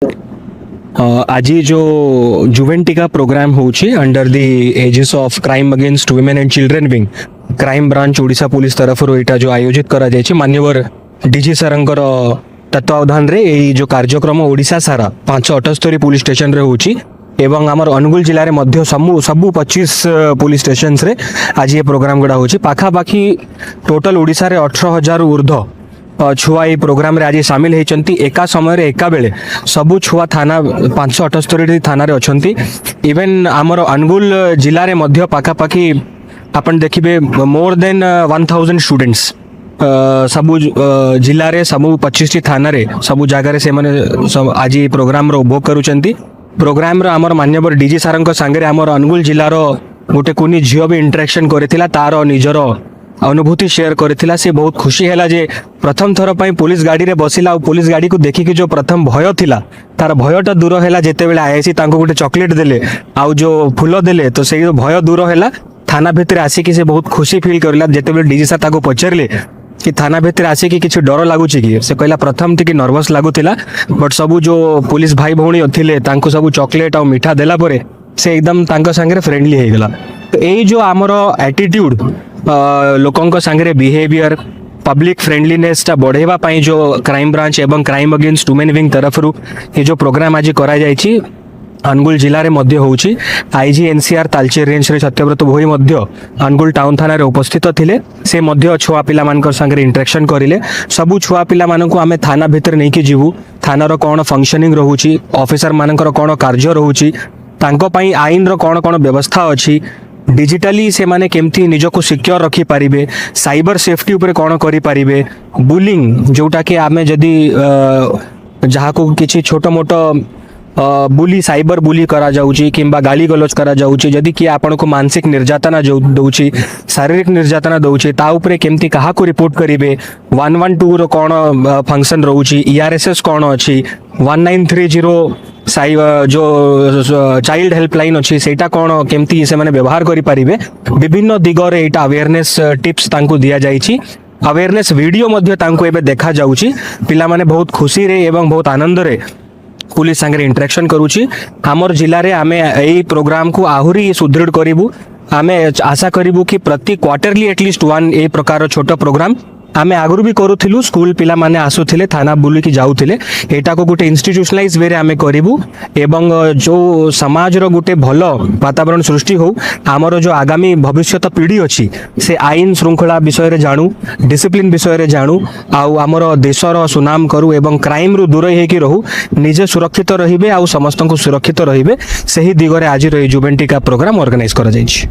आज जो जुवेंटिका प्रोग्राम होची under the aegis of crime against women and children wing crime branch Odisha police तरफ एटा जो आयोजित करा जायछि मान्यवर डीजी सरंकर तत्वावधान रे ए जो कार्यक्रम ओडिशा सारा 578 पुलिस स्टेशन रे होची एवं आमर अनुगुल जिले में मध्य सबू 25 पुलिस स्टेशन रे आज ये प्रोग्राम गुड़ा होची पाखापाखि टोटल ओडिशा रे 18,000 ऊर्ध्व छुआ ये प्रोग्राम रे आज सामिल होती एका समय रे एका बेले सबू छुआ थाना 578 थाना रे अछंती इवन आमर अनुगुल जिले में मध्य पाखापाखि अपन देखिबे मोर देन 1000 स्टूडेंट्स सबू जिले रे सबू 25 थाना रे सबू जगह रे से माने सब आज ये प्रोग्राम रो उपभोग करूचंती प्रोग्राम रो आमर मान्यवर डीजी सारंक सांगे आमर अनुगुल जिलार गोटे कुनी झील भी इंटरेक्शन करथिला तार निजर अनुभूति शेयर करथिला से बहुत खुशी हैला जे प्रथम थर पई पुलिस गाड़ी रे बसिला और पुलिस गाड़ी को देखि कि जो प्रथम भय थिला तार भयटा दूर हैला जेते बेले आईसी तांको गोटे चॉकलेट देले आउ जो फूल देले तो से भय दूर हैला थाना भितर आसी कि से बहुत खुशी फील करला जेते बेले डीजी सर ताको पचरले कि थाना भितर आसी कि किछि डर लागुछि कि से कहला प्रथम टिके नर्वस लागुथिला बट सबू जो पुलिस भाई भौणी थिले तांको सबू चॉकलेट और मीठा देला परे से एकदम तांको संगे फ्रेंडली हे गेला तो एई जो हमर एटीट्यूड लोकंक संगे बिहेवियर पब्लिक फ्रेंडलीनेस टा बढ़ेवा पाई जो क्राइम ब्रांच एवं क्राइम अगेंस्ट वुमेन विंग तरफ ये जो प्रोग्राम आज करा जायछि अनुगुल जिले में मध्य होउछि आईजी एनसीआर तालचेर रेंज रे सत्यव्रत भोई मध्य अनुगुल टाउन थाना रे उपस्थित थिले से मध्य छुआ पिला मानकर संगे इंटरेक्शन करिले सबु छुआ पिला मानकु आमे थाना भितर नै कि जीवु थानार कोन फंक्शनिंग रहउछि ऑफिसर मानकर कोन कार्य रहउछि तांको पई आईन रो कोन कोन व्यवस्था अछि डिजिटली से माने केमती निजको सिक्योर रखी पारिबे साइबर सेफ्टी ऊपर कोन करि पारिबे बुलिंग जोटा कि आमे जदी जहा को किछि छोटो मोटो बुली साइबर बुली करा जाउची किंबा गाली गलोच करा जाउची जदि कि आपण को मानसिक निर्यातना दउची शारीरिक निर्यातना दउची ता ऊपर केमती कहा को रिपोर्ट करिवे 112 रो कोन फंक्शन रहउची ईआरएसएस कोन अछि 1930 जो चाइल्ड हेल्पलाइन अच्छी सेटा कौन केमती से माने व्यवहार करि पारिबे विभिन्न दिगरे एटा अवेयरनेस टिप्स तांको दिया जाइछि अवेयरनेस वीडियो मध्य तांको एबे देखा जाउछि पिला माने बहुत खुशी रे एवं बहुत आनंद रे पुलिस संगे इंटरेक्शन करूछि हमर जिल्ला रे आमे एई प्रोग्राम को आहुरी सुदृढ़ करिवु आमे आशा करिवु कि प्रति क्वार्टरली एटलिस्ट वन ए प्रकार छोट प्रोग्राम आमे आगुरु भी करूथिलु स्कूल पिला माने आसुथिले थाना बुली की जाउथिले एटा को गोटे इंस्टीट्यूशनलाइज वे रे आमे करिवु एवं जो समाज रो गोटे भलो वातावरण सृष्टि हो हमर जो आगामी भविष्यत पीढ़ी अछि से आईन श्रृंखला विषय रे जानू डिसिप्लिन विषय रे जानू आउ हमर देशर सुनाम करू एवं क्राइम रु दूर हे कि रहू निजे सुरक्षित रहिबे आउ समस्त को सुरक्षित रहिबे सही दिगरे आज रो जुवेंटिका प्रोग्राम ऑर्गेनाइज करा जाइछि।